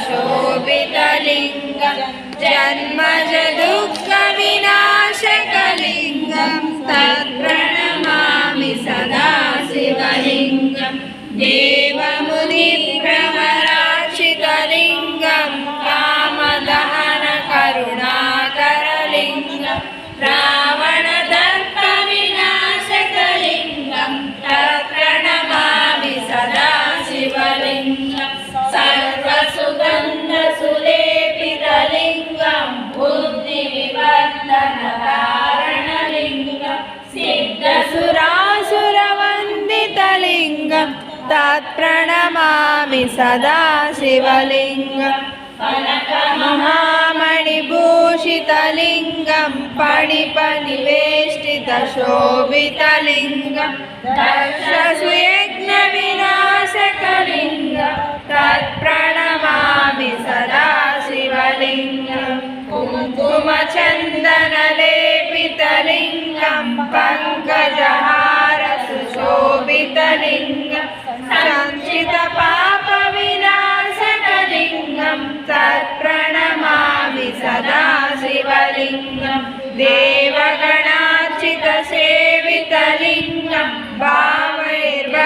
शोभितलिङ्गं जन्मज दुःखविनाशकलिङ्गं तत्प्रणमामि सदा शिवलिङ्गं देवमुनिप्रवराचितलिङ्गं कामदहनकरुणाकरलिङ्गं रावणदर्पविनाशकलिङ्गं तत्प्रणमामि सदा शिवलिङ्गं सर्वसुगन्धसुलेपितलिङ्गं बुद्धिविवर्धनकारणलिङ्गं सिद्धसुरासुरवन्दितलिङ्गं तत्प्रणमामि सदा शिवलिङ्गं महामणिभूषितलिङ्गं पणिपनिवेष्टितशोभितलिङ्गं दक्षसुयज्ञविनाशकलिङ्गं तत्प्रणमामि सदा शिवलिङ्गं कुङ्कुमचन्दनलेपितलिङ्गं पङ्कजहारसुशोभितलिङ्गं संचितपापविनाशकलिङ्गं तत्प्रणमामि सदा शिवलिङ्गं देवगणार्चितसेवितलिङ्गं भावैर्भक्तिभिरेव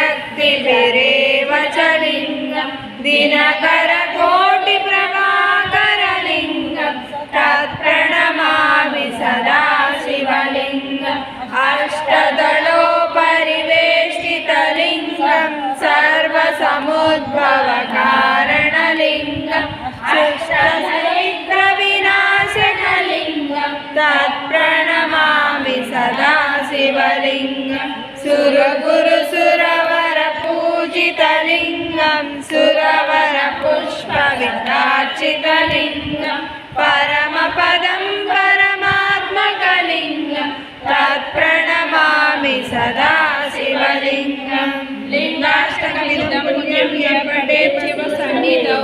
च लिङ्गं दिनकरकोटिप्रभाकरलिङ्गं तत्प्रणमामि सदा शिवलिङ्गम् अष्टदलोपरिवेष्टितलिङ्गं सर्वसमुद्भवकारणलिङ्गं अष्टदरिद्रविनाशकलिङ्गं तत्प्रणमामि सदा शिवलिङ्गं सुरगुरुसुरवरपूजितलिङ्गं सुरवरपुष्पविरार्चितलिङ्गं परमपदं परमात्मकलिङ्गं तत्प्रणमामि सदा शिवलिङ्गं लिङ्गाष्टकमिदं पुण्यं यः पठेत् शिवसन्निधौ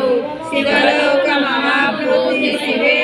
शिवलोकमवाप्नोति शिवे